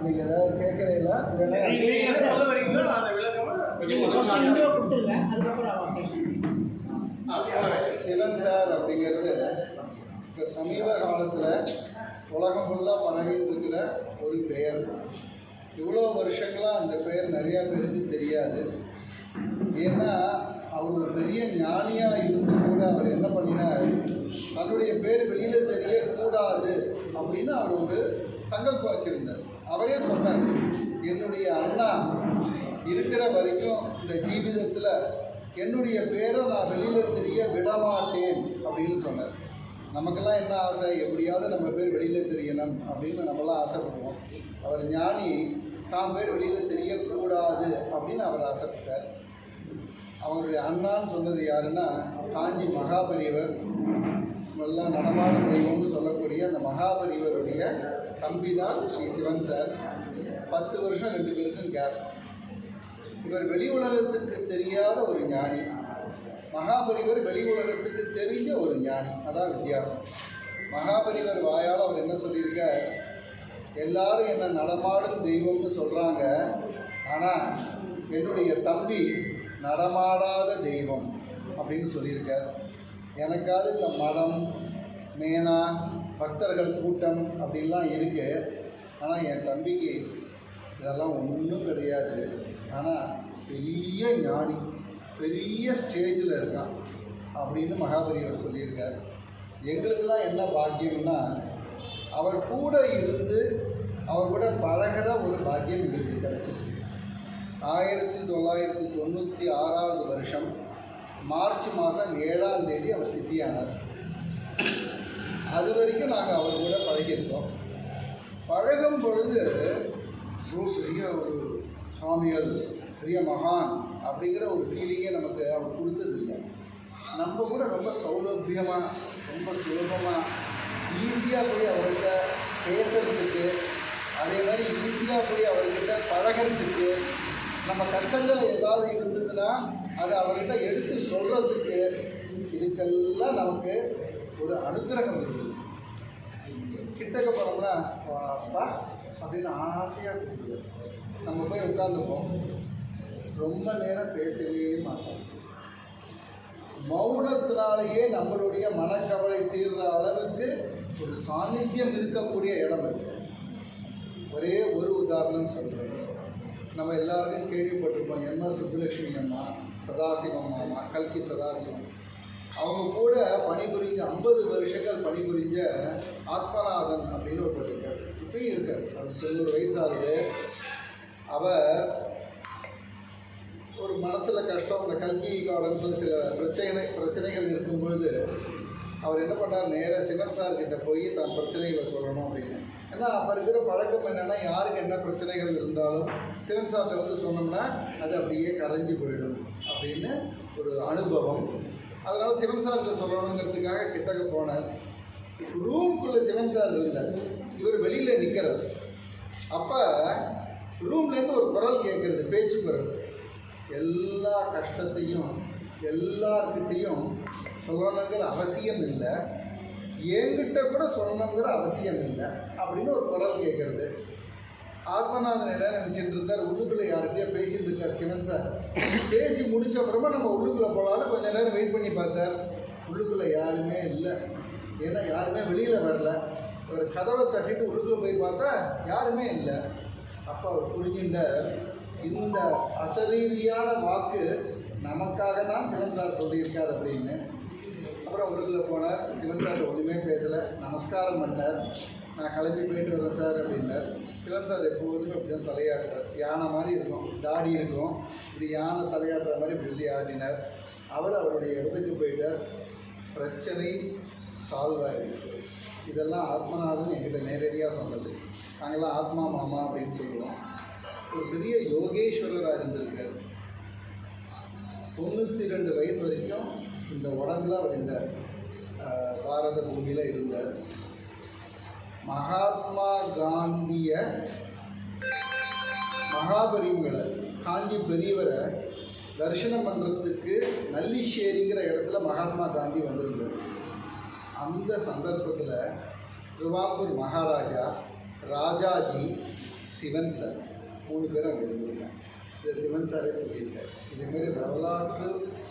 நீங்கள் ஏதாவது கேட்குறீங்களா? சிவன் சார் அப்படிங்கிறது இப்போ சமீப காலத்தில் உலகம் ஃபுல்லாக பரவின்னு இருக்கிற ஒரு பெயர். இவ்வளோ வருஷங்களாக அந்த பெயர் நிறையா பேருக்கு தெரியாது. ஏன்னா அவர் ஒரு பெரிய ஞானியாக இருந்து கூட அவர் என்ன பண்ணினார், தன்னுடைய பேர் வெளியில் தெரியக்கூடாது அப்படின்னு அவர் ஒரு சங்கல்பம் வச்சுருந்தார். அவரே சொன்னார், என்னுடைய அண்ணா இருக்கிற வரைக்கும் இந்த ஜீவிதத்தில் என்னுடைய பேரை நான் வெளியில் தெரிய விடமாட்டேன் அப்படின்னு சொன்னார். நமக்கெல்லாம் என்ன ஆசை, எப்படியாவது நம்ம பேர் வெளியில் தெரியணும் அப்படின்னு நம்மளாம் ஆசைப்படுவோம். அவர் ஞானி தான் பேர் வெளியில் தெரியக்கூடாது அப்படின்னு அவர் ஆசைப்பட்டார். அவங்களுடைய அண்ணான்னு சொன்னது யாருன்னா காஞ்சி மகாபெரியவர், நல்லா நடமாடும் தெய்வம்னு சொல்லக்கூடிய அந்த மகாபெரியவருடைய தம்பி தான் ஸ்ரீ சிவன் சார். 10 வருஷம் 2 பேருக்கும் கேப். இவர் வெளி உலகத்துக்கு தெரியாத ஒரு ஞானி, மகாபெரியவர் வெளி உலகத்துக்கு தெரிஞ்ச ஒரு ஞானி. அதான் வித்தியாசம். மகாபெரியவர் வாயால் அவர் என்ன சொல்லியிருக்கார், எல்லாரும் என்ன நடமாடும் தெய்வம்னு சொல்கிறாங்க, ஆனால் என்னுடைய தம்பி நடமாடாத தெய்வம் அப்படின்னு சொல்லியிருக்கார். எனக்காவது இந்த மடம் மேனா பக்தர்கள் கூட்டம் அப்படின்லாம் இருக்குது, ஆனால் என் தம்பிக்கு இதெல்லாம் ஒன்றும் கிடையாது. ஆனால் பெரிய ஞானி, பெரிய ஸ்டேஜில் இருக்கான் அப்படின்னு மகாபெரியவர் சொல்லியிருக்கார். எங்களுக்கெல்லாம் என்ன பாக்கியம்னா அவர் கூட இருந்து அவர் கூட பழகிற ஒரு பாக்கியம் எங்களுக்கு கிடைச்சிருக்கு. 1996 வருஷம் மார்ச் மாதம் 7ஆம் தேதி அவர் சித்தியானார். அது வரைக்கும் நாங்கள் அவர் கூட பழகியிருக்கோம். பழகும் பொழுது பெரிய ஒரு சுவாமிகள், பெரிய மகான் அப்படிங்கிற ஒரு ஃபீலிங்கே நமக்கு அவர் கொடுத்ததில்லை. நம்ம கூட ரொம்ப சௌலபியமாக, ரொம்ப சுலபமாக, ஈஸியாக போய் அவர்கிட்ட பேசுறதுக்கு, அதே மாதிரி ஈஸியாக போய் அவர்கிட்ட பழகிறதுக்கு, நம்ம கஷ்டங்கள் ஏதாவது இருந்ததுன்னா அதை அவர்கிட்ட எடுத்து சொல்கிறதுக்கு, இதுக்கெல்லாம் நமக்கு ஒரு அனுக்கிரகம் இருக்குது. கிட்டக்க போனோம்னா அப்பா அப்படின்னு ஆசையாக கொடுக்குது. நம்ம போய் உட்காந்துப்போம், ரொம்ப நேரம் பேசவே மாட்டோம். மௌனத்தினாலேயே நம்மளுடைய மனக்கவலை தீர்ற அளவுக்கு ஒரு சாநித்தியம் இருக்கக்கூடிய இடம் இருக்குது. ஒரே ஒரு உதாரணம் சொல்கிறேன். நம்ம எல்லாருக்கும் கேள்விப்பட்டிருப்போம், எம்எஸ் சுப்புலட்சுமி அம்மா, சதாசிவம் மாமா, கல்கி சதாசிவம். அவங்க கூட பணிபுரிஞ்ச 50 வருஷங்கள் பணிபுரிஞ்ச ஆத்மநாதன் அப்படின்னு ஒருத்தர் இருக்கார். இப்பயும் இருக்கார். அவர் 90 வயசாகுது. அவர் ஒரு மனசில் கஷ்டம், இந்த கல்கி கார்டன்ஸில் சில பிரச்சனைகள் இருக்கும்பொழுது அவர் என்ன பண்ணார், நேராக சிவன் சார்கிட்ட போய் தான் பிரச்சனைகளை சொல்லணும் அப்படின்னு. ஏன்னா அப்போ இருக்கிற பழக்கம் என்னென்னா, யாருக்கு என்ன பிரச்சனைகள் இருந்தாலும் சிவன் சார்கிட்ட வந்து சொன்னோம்னா அது அப்படியே கரைஞ்சி போயிடும் அப்படின்னு ஒரு அனுபவம். அதனால் சிவன் சார்கிட்ட சொல்லணுங்கிறதுக்காக கிட்டக்க போனார். ரூம்குள்ளே சிவன் சார் இருந்தார், இவர் வெளியில் நிற்கிறார். அப்போ ரூம்லேருந்து ஒரு குரல் கேட்குறது, பேச்சு குரல். எல்லா கஷ்டத்தையும் எல்லார்கிட்டையும் சொல்லணுங்கிற அவசியம் இல்லை, என்கிட்ட கூட சொல்லணுங்கிற அவசியம் இல்லை அப்படின்னு ஒரு குரல் கேட்குறது. ஆத்மநாதன் என்ன நினச்சிட்டு இருந்தார், உள்ளுக்குள்ளே யார்கிட்டயோ பேசிகிட்டு இருக்கார் சிவன் சார். பேசி முடிச்ச அப்புறமா நம்ம உள்ளுக்குள்ளே போகலான்னு கொஞ்சம் நேரம் வெயிட் பண்ணி பார்த்தார். உள்ளுக்குள்ளே யாருமே இல்லை, ஏன்னா யாருமே வெளியில் வரல. ஒரு கதவை தட்டிட்டு உள்ளுக்குள்ளே போய் பார்த்தா யாருமே இல்லை. அப்போ அவர் புரிஞ்சுட்டார், இந்த அசரீதியான வாக்கு நமக்காக தான் சிவன் சார் சொல்லியிருக்கார் அப்படின்னு. அப்புறம் உள்ளுக்குள்ளே போனார். சிவன் சார் ஒன்றுமே பேசலை, நமஸ்காரம் பண்ணார். நான் கிளம்பி போயிட்டு வரேன் சார் அப்படின்னார். சிவன் சார் எப்போதுமே அப்படி தான் தலையாட்டுறார். யானை மாதிரி இருக்கும், தாடி இருக்கும், இப்படி யானை தலையாட்டுற மாதிரி இப்படி ஆடினார். அவர் அவருடைய இடத்துக்கு போயிட்டார். பிரச்சனை சால்வ் ஆகிடுச்சு. இதெல்லாம் ஆத்மநாதன் என்கிட்ட நேரடியாக சொன்னது. நாங்கள்லாம் ஆத்மா மாமா அப்படின்னு சொல்லுவோம். ஒரு பெரிய யோகேஸ்வரராக இருந்திருக்கார். 92 வயசு வரைக்கும் இந்த உடம்புல அவர் இந்த பாரத பூமியில் இருந்தார். மகாத்மா காந்திய மகாபெரியவங்களை, காஞ்சி பெரியவரை தரிசனம் பண்ணுறதுக்கு நல்லிஷேரிங்கிற இடத்துல மகாத்மா காந்தி வந்திருந்தார். அந்த சந்தர்ப்பத்தில் திருவாங்கூர் மகாராஜா ராஜாஜி சிவன் சார் 3 பேரும் அங்கே இருந்திருக்காங்க. இதை சிவன் சாரே சொல்லியிருக்காரு. இதேமாரி வரலாற்று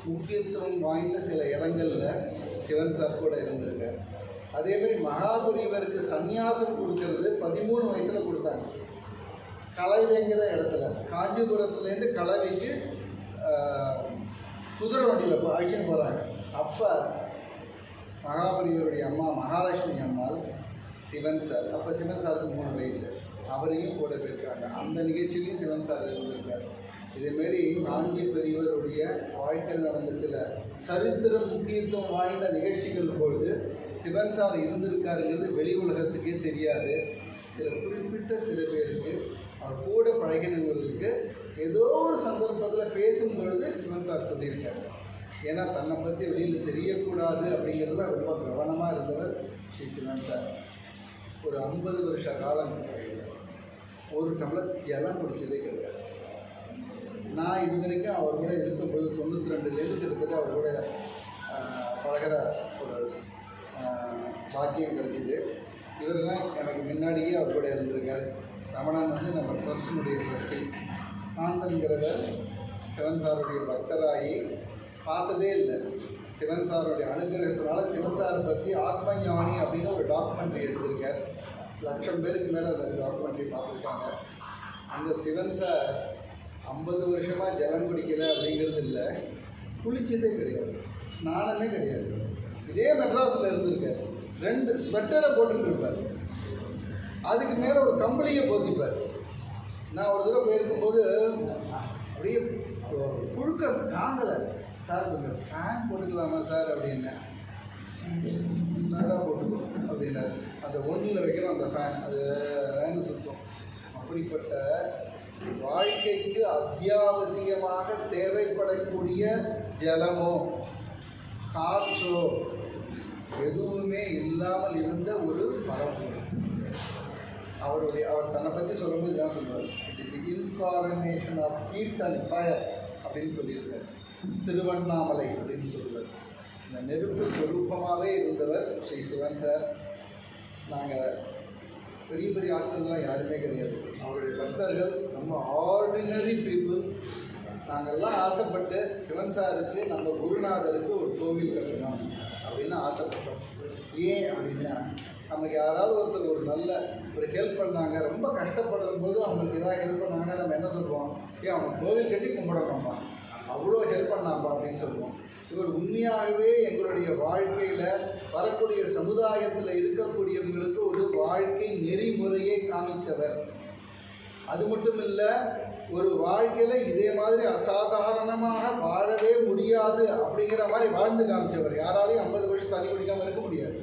முக்கியத்துவம் வாய்ந்த சில இடங்களில் சிவன் சார் கூட இருந்திருக்கார். அதேமாரி மகாபெரிவருக்கு சந்நியாசம் கொடுக்கறது 13 வயசில் கொடுத்தாங்க. கலவைங்கிற இடத்துல காஞ்சிபுரத்துலேருந்து கலவைக்கு குதிரை வண்டியில் அழைச்சின்னு போகிறாங்க. அப்போ மகாபெரிவருடைய அம்மா மகாலட்சுமி அம்மாள் சிவன் சார், அப்போ சிவன் சாருக்கு 3 வயசு, அவரையும் கூட போயிருக்காங்க. அந்த நிகழ்ச்சியிலையும் சிவன் சார் இருந்திருக்கார். இதேமாரி காஞ்சி பெரியவருடைய வாழ்க்கையில் நடந்த சில சரித்திரம் முக்கியத்துவம் வாய்ந்த நிகழ்ச்சிகள் பொழுது சிவன் சார் இருந்திருக்காருங்கிறது வெளி உலகத்துக்கே தெரியாது. குறிப்பிட்ட சில பேருக்கு அவர் கூட பழகினவர்களுக்கு ஏதோ ஒரு சந்தர்ப்பத்தில் பேசும்பொழுது சிவன் சார் சொல்லியிருக்காரு. ஏன்னா தன்னை பற்றி வெளியில் தெரியக்கூடாது அப்படிங்கிறதுல ரொம்ப கவனமாக இருந்தவர் ஸ்ரீ சிவன் சார். ஒரு 50 வருஷ காலம் ஒரு டம்ளர் ஜலம் குடிச்சதே கிடையாது. நான் இது வரைக்கும் அவர் கூட இருக்கும்பொழுது 92லேருந்து கிட்டத்தட்ட அவர் கூட பழகிற ஒரு பாக்கியம் கிடைச்சிது. இவரெல்லாம் எனக்கு முன்னாடியே அவர் கூட இருந்திருக்கார். ரமணன் நம்ம ட்ரஸ்டினுடைய ட்ரஸ்டி. ஆனந்தங்கிறவர் சிவன் சாருடைய பக்தராகி பார்த்ததே இல்லை. சிவன் சாருடைய அனுகிரகத்தினால சிவன் சாரை பற்றி ஆத்மஞானி அப்படின்னு ஒரு டாக்குமெண்ட்ரி எடுத்திருக்கார். 1,00,000 பேருக்கு மேலே அந்த டாக்குமெண்ட்ரி பார்த்துருக்காங்க. அந்த சிவன் சார் 50 வருஷமாக ஜலம் குடிக்கலை அப்படிங்கிறது இல்லை, குளிச்சதே கிடையாது, ஸ்நானமே கிடையாது. இதே மெட்ராஸில் இருந்திருக்கார். 2 ஸ்வெட்டரை போட்டுட்டு இருப்பார், அதுக்கு மேலே ஒரு கம்பளியை போத்திப்பார். நான் ஒரு தடவை போயிருக்கும்போது அப்படியே புழுக்க தாங்கலை. சார் கொஞ்சம் ஃபேன் போட்டுக்கலாமா சார் அப்படின்னேன். நல்லா போட்டுக்கோ அப்படின்னாரு. அந்த 1ல் வைக்கிறோம் அந்த ஃபேன், அது வேன்னு சுத்தம். அப்படிப்பட்ட வாழ்க்கைக்கு அத்தியாவசியமாக தேவைப்படக்கூடிய ஜலமோ காற்றோ எதுவுமே இல்லாமல் இருந்த ஒரு மரம். அவர் தன்னை பற்றி சொல்லும்போது தான் சொல்லுவார், it is the incarnation of heat and fire அப்படின்னு சொல்லியிருக்கார். திருவண்ணாமலை அப்படின்னு சொல்லுவார். இந்த நெருப்பு ஸ்வரூபமாகவே இருந்தவர் ஸ்ரீ சிவன் சார். நாங்கள் பெரிய பெரிய ஆட்கள்லாம் யாருமே கிடையாது. அவருடைய பக்தர்கள் நம்ம ஆர்டினரி பீப்புள். நாங்கள்லாம் ஆசைப்பட்டு சிவன் சாருக்கு நம்ம குருநாதருக்கு ஒரு கோவில் கட்டணும் அப்படின்னு ஆசைப்பட்டோம். ஏன் அப்படின்னா நமக்கு யாராவது ஒருத்தர் ஒரு நல்ல ஒரு ஹெல்ப் பண்ணாங்க, ரொம்ப கஷ்டப்படும் போது அவங்களுக்கு ஏதாவது ஹெல்ப் பண்ணாங்கன்னா நம்ம என்ன சொல்லுவோம், அவங்க கோவில் கட்டி கும்பிடணும்ப்பா, அவ்வளோ ஹெல்ப் பண்ணாம்ப்பா அப்படின்னு சொல்லுவோம். இவர் உண்மையாகவே எங்களுடைய வாழ்க்கையில் வரக்கூடிய சமுதாயத்தில் இருக்கக்கூடியவங்களுக்கு ஒரு வாழ்க்கை நெறிமுறையை காமித்தவர். அது மட்டும் இல்லை, ஒரு வாழ்க்கையில் இதே மாதிரி அசாதாரணமாக வாழவே முடியாது அப்படிங்கிற மாதிரி வாழ்ந்து காமிச்சவர். யாராலையும் 50 வருஷம் தண்ணி குடிக்காமல் இருக்க முடியாது,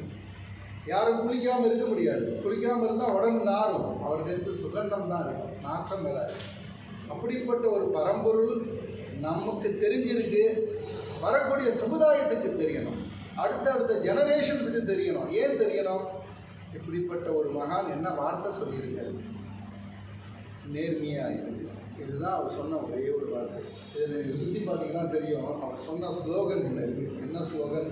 யாரும் குளிக்காமல் இருக்க முடியாது. குளிக்காமல் இருந்தால் உடம்பு நாரும், அவர்களுக்கு சுகந்தம் தான் இருக்கும், நாற்றம் வராது. அப்படிப்பட்ட ஒரு பரம்பொருள் நமக்கு தெரிஞ்சிருக்கு, வரக்கூடிய சமுதாயத்துக்கு தெரியணும், அடுத்த ஜெனரேஷன்ஸுக்கு தெரியணும். ஏன் தெரியணும்? இப்படிப்பட்ட ஒரு மகான் என்ன வார்த்தை சொல்லியிருக்காரு, நேர்மையாக இருக்கு. இதுதான் அவர் சொன்ன ஒரே ஒரு வார்த்தை. இதில் நீங்கள் சுற்றி பார்த்தீங்கன்னா தெரியும், அவர் சொன்ன ஸ்லோகன் ஒன்று இருக்குது. என்ன slogan?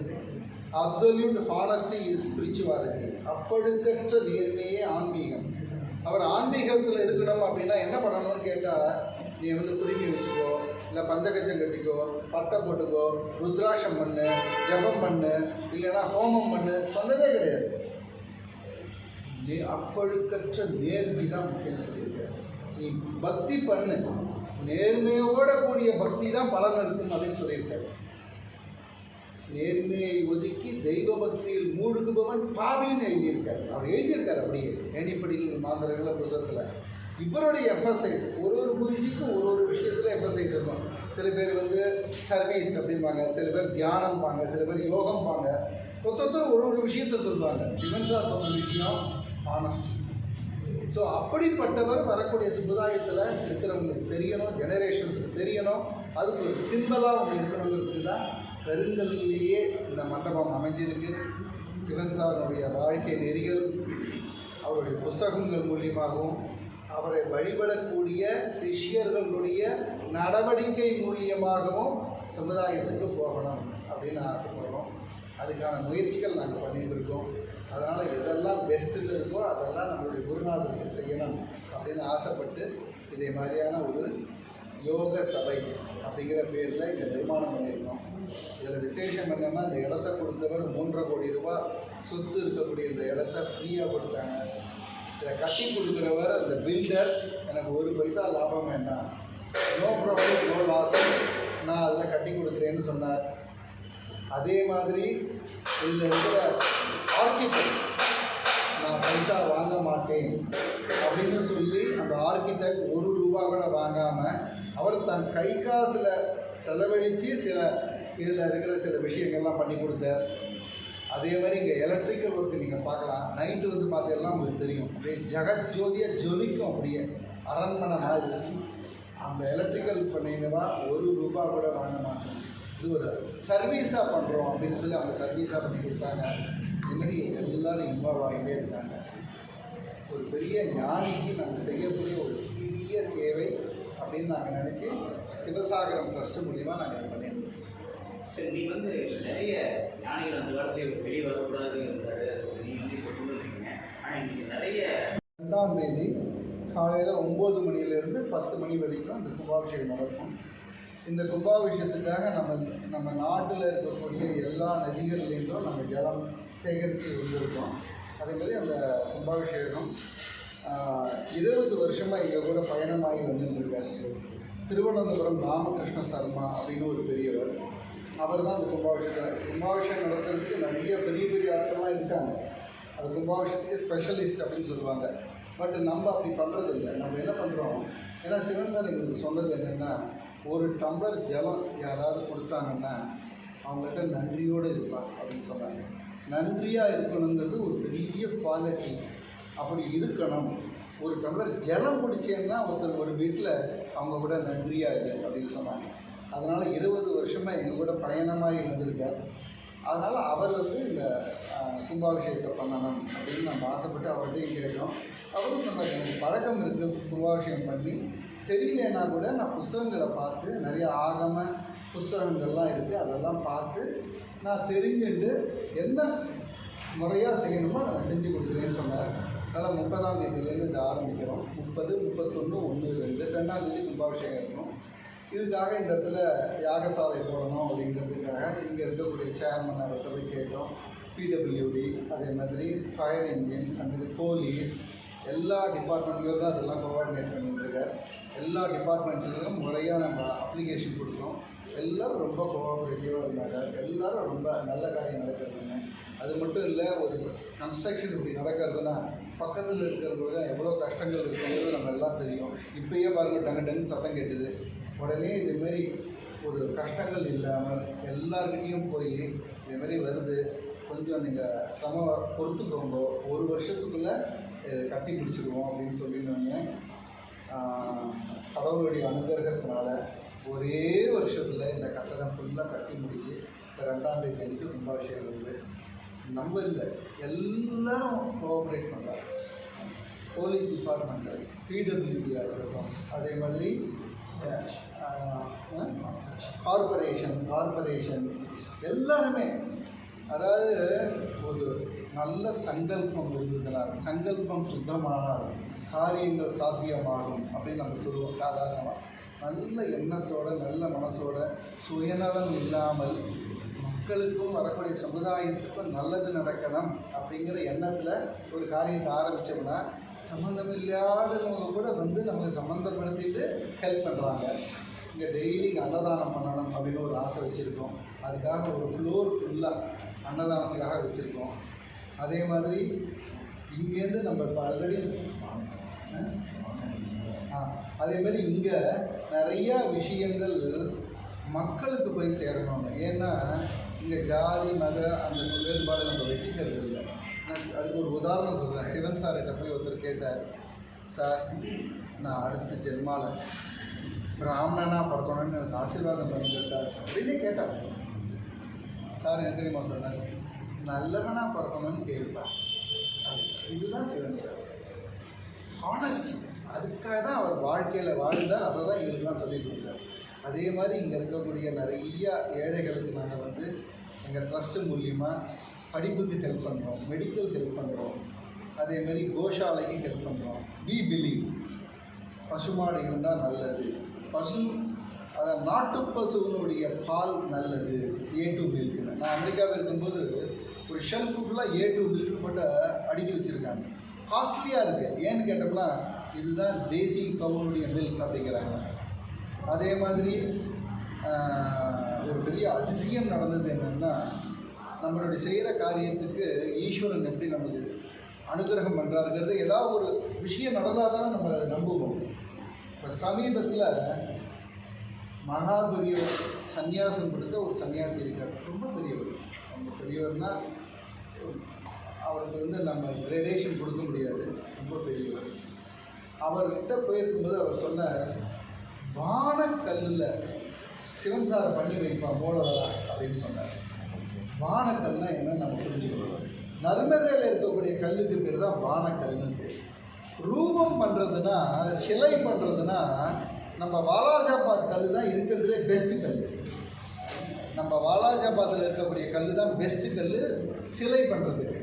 Absolute honesty is spirituality. அப்பழுக்கற்ற நேர்மையே ஆன்மீகம். அவர் ஆன்மீகத்தில் இருக்கணும் அப்படின்னா என்ன பண்ணணும்னு கேட்டால், நீ குடிமி வச்சுக்கோ, இல்லை பஞ்சகச்சம் கட்டிக்கோ, பட்டை போட்டுக்கோ, ருத்ராட்சம் பண்ணு, ஜபம் பண்ணு, இல்லைன்னா ஹோமம் பண்ணு சொன்னதே கிடையாது. நீ அப்பழுக்கற்ற நேர்மை தான் முக்கியம் சொல்லியிருக்க. நீ பக்தி பண்ணு, நேர்மையோட கூடிய பக்தி தான் பலன் இருக்கும் அப்படின்னு சொல்லியிருக்காரு. நேர்மையை ஒதுக்கி தெய்வ பக்தியில் மூழ்குபவன் பாவின்னு எழுதியிருக்காரு. அவர் எழுதியிருக்காரு அப்படியே ஏணிப்படிகள் மாந்தர்கள புத்தகத்தில். இவருடைய எம்பசைஸ் ஒரு குருஜிக்கும் ஒரு விஷயத்தில் எம்பசைஸ் இருக்கும். சில பேர் சர்வீஸ் அப்படிம்பாங்க, சில பேர் தியானம்பாங்க, சில பேர் யோகம்பாங்க. ஒருத்தர் ஒரு விஷயத்த சொல்லுவாங்க. சிவன் சார் சொன்ன விஷயம் ஆனஸ்டி. ஸோ அப்படிப்பட்டவர் வரக்கூடிய சமுதாயத்தில் இருக்கிறவங்களுக்கு தெரியணும், ஜெனரேஷன்ஸுக்கு தெரியணும். அதுக்கு ஒரு சிம்பலாக ஒன்று இருக்கணுங்கிறதுக்கு தான் கருங்கல்லிலேயே இந்த மண்டபம் அமைஞ்சிருக்கு. சிவன் சாருடைய வாழ்க்கை நெறிகள் அவருடைய புஸ்தகங்கள் மூலியமாகவும், அவரை வழிபடக்கூடிய சிஷ்யர்களுடைய நடவடிக்கை மூலியமாகவும் சமுதாயத்துக்கு போகணும். அப்படின்னு ஆசைப்படுறோம். அதுக்கான முயற்சிகள் நாங்கள் பண்ணிகிட்டு இருக்கோம். அதனால் எதெல்லாம் பெஸ்ட்டுன்னு இருக்கோ அதெல்லாம் நம்மளுடைய குருநாதருக்கு செய்யணும் அப்படின்னு ஆசைப்பட்டு இதே மாதிரியான ஒரு யோக சபை அப்படிங்கிற பேரில் இங்கே நிர்மாணம் பண்ணியிருக்கோம். இதில் விசேஷம் என்னென்னா, இந்த இடத்த கொடுத்தவர் 3.5 கோடி ரூபாய் சொத்து இருக்கக்கூடிய இந்த இடத்த ஃப்ரீயாக கொடுத்தாங்க. இதை கட்டி கொடுக்குறவர் அந்த பில்டர் எனக்கு 1 பைசா லாபம் வேண்டாம், நோ ப்ராஃபிட் நோ லாஸ், நான் அதில் கட்டி கொடுக்குறேன்னு சொன்னார். அதே மாதிரி இதில் இருக்கிற ஆர்கிடெக்ட் நான் பைசா வாங்க மாட்டேன் அப்படின்னு சொல்லி அந்த ஆர்கிடெக்ட் 1 ரூபா கூட வாங்காமல் அவர் தன் கை காசில் செலவழித்து இதில் இருக்கிற சில விஷயங்கள்லாம் பண்ணி கொடுத்தார். அதே மாதிரி இங்கே எலக்ட்ரிக்கல் ஒர்க்கு நீங்கள் பார்க்கலாம். நைட்டு வந்து பார்த்தீங்கன்னா உங்களுக்கு தெரியும், அப்படியே ஜெகஜோதியாக ஜொலிக்கும், அப்படியே அரண்மனை மாதிரி. அந்த எலக்ட்ரிக்கல் பண்ணிங்கன்னா 1 ரூபா கூட வாங்க மாட்டோம், இது ஒரு சர்வீஸாக பண்ணுறோம் அப்படின்னு சொல்லி அவங்க சர்வீஸாக பண்ணி கொடுத்தாங்க. இதுமாரி எல்லோரும் இன்வால்வ் ஆகிட்டே இருக்காங்க. ஒரு பெரிய ஞானிக்கு நாங்கள் செய்யக்கூடிய ஒரு சிறிய சேவை அப்படின்னு நாங்கள் நினச்சி சிவசாகரம் ட்ரஸ்ட் மூலிமா நாங்கள் பண்ணியிருக்கோம். சரி, நீங்கள் வந்து நிறைய ஞானிகள் அந்த காலத்தில் வெளியே வரக்கூடாதுன்றாரு, நீங்கள் வந்து இப்போ கொண்டு வந்துருக்கீங்க. ஆனால் இன்றைக்கி நிறைய 2ஆம் தேதி காலையில் 9 மணிலேருந்து 10 மணி வரைக்கும் இந்த கும்பாபிஷேகம் நடக்கும். இந்த கும்பாபிஷேகத்துக்காக நம்ம நாட்டில் இருக்கக்கூடிய எல்லா நதிகள்லேருந்தும் நம்ம ஜலம் சேகரித்து வந்திருக்கோம். அதேமாதிரி அந்த கும்பாபிஷேகம் 20 வருஷமாக இங்கே கூட பயணமாகி வந்துட்டுருக்காரு. திருவனந்தபுரம் ராமகிருஷ்ண சர்மா அப்படின்னு ஒரு பெரியவர், அவர் தான் அந்த கும்பாபிஷேகம் நடத்துறதுக்கு நிறைய பெரிய பெரிய ஆட்கள்லாம் இருக்காங்க. அது கும்பாபிஷேகத்துக்கு ஸ்பெஷலிஸ்ட் அப்படின்னு சொல்லுவாங்க. பட் நம்ம அப்படி பண்ணுறது இல்லை. நம்ம என்ன பண்ணுறோம், ஏன்னா சிவன் சார் எங்களுக்கு சொன்னது என்னென்னா, 1 டம்ளர் ஜலம் யாராவது கொடுத்தாங்கன்னா அவங்கள்ட்ட நன்றியோடு இருப்பாங்க அப்படின்னு சொன்னாங்க. நன்றியாக இருக்கணுங்கிறது ஒரு பெரிய குவாலிட்டி. அப்படி இருக்கணும். 1 டம்ளர் ஜலம் குடிச்சேன்னா ஒருத்தர் ஒரு வீட்டில் அவங்க கூட நன்றியாக இரு அப்படின்னு சொன்னாங்க. அதனால் 20 வருஷமாக எங்கள் கூட பயணமாக இருந்திருக்கார். அதனால் அவர் வந்து இந்த கும்பாபிஷேகத்தை பண்ணணும் அப்படின்னு நம்ம ஆசைப்பட்டு அவர்கிட்டையும் கேட்டோம். அவரும் சொன்னார், எனக்கு பழக்கம் இருக்குது கும்பாபிஷேகம் பண்ணி, தெரியலன்னா கூட நான் புஸ்தகங்களை பார்த்து, நிறைய ஆகம புஸ்தகங்கள்லாம் இருக்குது, அதெல்லாம் பார்த்து நான் தெரிஞ்சுட்டு என்ன முறையாக செய்யணுமோ நான் செஞ்சு கொடுக்குறேன்னு சொன்னார். அதனால் 30ஆம் தேதியிலேருந்து இதை ஆரம்பிக்கிறோம். 30, 31, 1, 2, 2ஆம் தேதி கும்பாபிஷேகம் இருக்கணும். இதுக்காக இந்த இடத்துல யாகசாலை போடணும் அப்படிங்கிறதுக்காக இங்கே இருக்கக்கூடிய சேர்மன் அவர்கிட்ட போய் கேட்டோம். பிடபிள்யூடி, அதே மாதிரி ஃபயர் இன்ஜின், அந்த போலீஸ், எல்லா டிபார்ட்மெண்ட்லையும் தான் அதெல்லாம் கோஆர்டினேட் பண்ணிட்டுருக்கார். எல்லா டிபார்ட்மெண்ட்ஸ்லையும் முறையாக நம்ம அப்ளிகேஷன் கொடுத்தோம். எல்லோரும் ரொம்ப கோஆப்ரேட்டிவாக இருந்தாங்க. எல்லோரும் ரொம்ப நல்ல காரியம் நடக்கிறதுங்க. அது மட்டும் இல்லை, ஒரு கன்ஸ்ட்ரக்ஷன் இப்படி நடக்கிறதுனா பக்கத்தில் இருக்கிறவங்க எவ்வளோ கஷ்டங்கள் இருக்குங்கிறது நம்ம எல்லாம் தெரியும். இப்போயே பாருங்கள், டங்கு டங்கு சத்தம் கேட்டுது. உடனே இதுமாரி ஒரு கஷ்டங்கள் இல்லாமல் எல்லாருக்கிட்டையும் போய் இதுமாரி வருது, கொஞ்சம் நீங்கள் பொறுத்துக்கோங்க, 1 வருஷத்துக்குள்ளே கட்டி பிடிச்சிடுவோம் அப்படின்னு சொல்லியிருந்தோங்க. கடவுளுடைய அனுகிரகத்தினால ஒரே வருஷத்தில் இந்த கட்டடம் ஃபுல்லாக கட்டி முடித்து 2ஆம் தேதி அன்றைக்கி கும்பாபிஷேகம் இருக்குது. நம்ம இல்லை, எல்லோரும் கோஆப்ரேட் பண்ணுறாங்க. போலீஸ் டிபார்ட்மெண்ட்டு, பிடபிள்யூடியாக இருக்கட்டும், அதே மாதிரி கார்பரேஷன் எல்லாருமே. அதாவது ஒரு நல்ல சங்கல்பம் இருந்ததுனால், சங்கல்பம் சுத்தமானால் காரியங்கள் சாத்தியமாகும் அப்படின்னு நம்ம சொல்லுவோம் சாதாரணமாக. நல்ல எண்ணத்தோட, நல்ல மனசோட, சுயநலம் இல்லாமல் மக்களுக்கும் வரக்கூடிய சமுதாயத்துக்கும் நல்லது நடக்கணும் அப்படிங்கிற எண்ணத்தில் ஒரு காரியத்தை ஆரம்பித்தோம்னா சம்மந்தம் இல்லாதவங்க கூட வந்து நமக்கு சம்மந்தப்படுத்திட்டு ஹெல்ப் பண்ணுறாங்க. இங்கே டெய்லி அன்னதானம் பண்ணணும் அப்படின்னு ஒரு ஆசை வச்சுருக்கோம். அதுக்காக ஒரு ஃப்ளோர் ஃபுல்லாக அன்னதானத்துக்காக வச்சுருக்கோம். அதே மாதிரி இங்கேருந்து நம்ம இப்போ ஆல்ரெடி அதேமாதிரி இங்கே நிறையா விஷயங்கள் மக்களுக்கு போய் சேரணும். ஏன்னா இங்கே ஜாதி மத அந்த வேறுபாடு நம்ம வச்சுக்கிறது இல்லை. அதுக்கு ஒரு உதாரணம் சொல்கிறேன். சிவன் சார்கிட்ட போய் ஒருத்தர் கேட்டார், சார் நான் அடுத்த ஜென்மாவில் பிராமணனாக பிறக்கணும்னு எனக்கு ஆசீர்வாதம் பண்ணுங்க சார் அப்படின்னு கேட்டார். சார் என்ன தெரியுமா சொன்னார், நல்லவனாக பிறக்கணும்னு கேட்பார். இதுதான் சிவன் சார், ஹானஸ்டி. அதுக்காக தான் அவர் வாழ்க்கையில் வாழ்ந்தார். அதை தான் எங்களுக்குலாம் சொல்லிட்டு இருந்தார். அதே மாதிரி இங்கே இருக்கக்கூடிய நிறைய ஏழைகளுக்கு நாங்கள் வந்து எங்கள் ட்ரஸ்ட்டு மூலியமாக படிப்புக்கு ஹெல்ப் பண்ணுறோம், மெடிக்கல் ஹெல்ப் பண்ணுறோம், அதே மாதிரி கோஷாலைக்கு ஹெல்ப் பண்ணுறோம். வி பிலீவ் பசுமாடு இருந்தால் நல்லது, பசு அதை நாட்டு பசுவினுடைய பால் நல்லது, A2 மில்க்குன்னு. நான் அமெரிக்காவில் இருக்கும்போது ஒரு ஷெல்ஃப் ஃபுல்லாக A2 மில்க்குன்னு போட்டு அடுக்கி வச்சுருக்காங்க. காஸ்ட்லியாக இருக்குது. ஏன்னு கேட்டோம்னா இதுதான் தேசி கவுனுடைய மில்க் அப்படிங்கிறாங்க. அதே மாதிரி ஒரு பெரிய அதிசயம் நடந்தது என்னென்னா, நம்மளுடைய செய்கிற காரியத்துக்கு ஈஸ்வரன் எப்படி நமக்கு அனுகிரகம் பண்ணுறாருங்கிறது ஏதாவது ஒரு விஷயம் நடந்தால் தான் நம்ம அதை நம்புவோம். இப்போ சமீபத்தில் மகா பெரியவர் சன்னியாசம் கொடுத்த ஒரு சன்னியாசி இருக்கார். ரொம்ப பெரியவர். ரொம்ப பெரியவர்னால் அவருக்கு வந்து நம்ம கிரேடேஷன் கொடுக்க முடியாது. ரொம்ப பெரியவர். அவர்கிட்ட போயிருக்கும்போது அவர் சொன்ன வானக்கல்லில் சிவன் சாரை பண்ணி வைப்பான் மூலவரா அப்படின்னு சொன்னார். வானக்கல்னா என்னன்னு நம்ம புரிஞ்சுக்கணும். நர்மதையில் இருக்கக்கூடிய கல்லுக்கு பேர் தான் வானக்கல்னு பேர். ரூபம் பண்ணுறதுனா, சிலை பண்ணுறதுனா, நம்ம வாலாஜாபாத் கல் தான் இருக்கிறதுலே பெஸ்ட்டு கல். நம்ம வாலாஜாபாத்தில் இருக்கக்கூடிய கல் தான் பெஸ்ட்டு கல் சிலை பண்ணுறதுக்கு.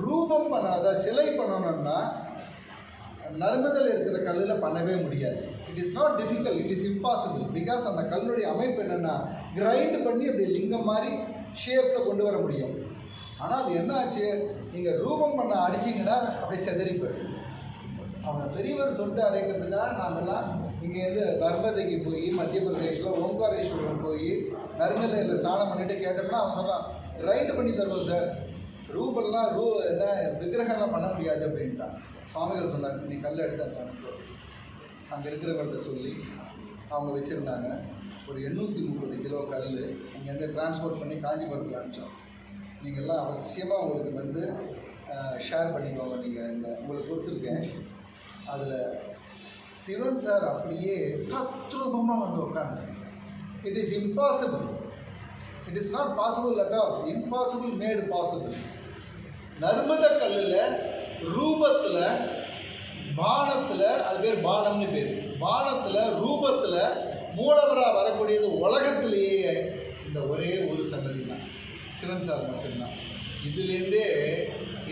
ரூபம் பண்ண, அதாவது சிலை பண்ணணும்னா நர்மதையில் இருக்கிற கல்லில் பண்ணவே முடியாது. It is not difficult, it is impossible. Because அந்த கல்லுடைய அமைப்பு என்னென்னா கிரைண்ட் பண்ணி அப்படி லிங்கம் மாதிரி ஷேப்பில் கொண்டு வர முடியும். ஆனால் அது என்ன ஆச்சு, நீங்கள் ரூபம் பண்ண அடிச்சிங்கன்னா அப்படியே செதறி போயிடும். அவங்க பெரியவர் சொல்லிட்டாருங்கிறதுக்காக நாங்கள்லாம் இங்கேருந்து நர்மதைக்கு போய் மத்திய பிரதேசில் ஓங்காரேஸ்வரம் போய் நர்மதையில் ஸ்நானம் பண்ணிட்டு கேட்டோம்னா அவன் சொல்கிறான், கிரைண்ட் பண்ணி தருவோம் சார், ரூபெல்லாம் என்ன விக்கிரகம்லாம் பண்ண முடியாது அப்படின்ட்டான். சுவாமிகள் சொன்னார், நீ கல் எடுத்தாங்க. அங்கே இருக்கிறவங்கள்ட்ட சொல்லி அவங்க வச்சுருந்தாங்க. ஒரு 830 கிலோ கல் இங்கேருந்து டிரான்ஸ்போர்ட் பண்ணி காஞ்சிபுரத்தில் அனுப்பிச்சோம். நீங்கள்லாம் அவசியமாக உங்களுக்கு வந்து ஷேர் பண்ணிக்கோங்க. நீங்கள் இந்த உங்களுக்கு கொடுத்துருக்கேன். அதில் சிவன் சார் அப்படியே தத்ரூபமாக வந்து உட்காந்து, it is impossible, it is not possible at all, impossible made possible. Narmada கல்லில் ரூபத்தில் பானத்தில், அது பேர் பானம்னு பேர், பானத்தில் ரூபத்தில் மூலவராக வரக்கூடியது உலகத்திலேயே இந்த ஒரே ஒரு சன்னதி தான், சிவன் சார் மட்டும்தான். இதுலேருந்தே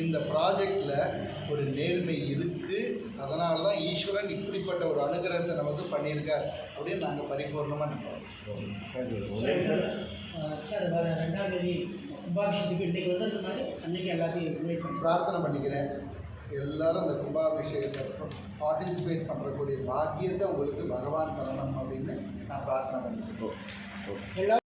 இந்த ப்ராஜெக்டில் ஒரு நேர்மை இருக்குது. அதனால தான் ஈஸ்வரன் இப்படிப்பட்ட ஒரு அனுகிரகத்தை நமக்கு பண்ணியிருக்கார் அப்படின்னு நாங்கள் பரிபூர்ணமாக நம்புறோம். சார் வர 2ஆம் தேதி கும்பாபிஷேகத்துக்கு இன்றைக்கி வந்தது மாதிரி அன்றைக்கி எல்லாத்தையும் இன்வைட் பண்ணி பிரார்த்தனை பண்ணிக்கிறேன். எல்லாரும் அந்த கும்பாபிஷேகத்தை பார்ட்டிசிபேட் பண்ணுறக்கூடிய பாக்கியத்தை உங்களுக்கு பகவான் தரணும் அப்படின்னு நான் பிரார்த்தனை பண்ணிக்கிறேன். எல்லா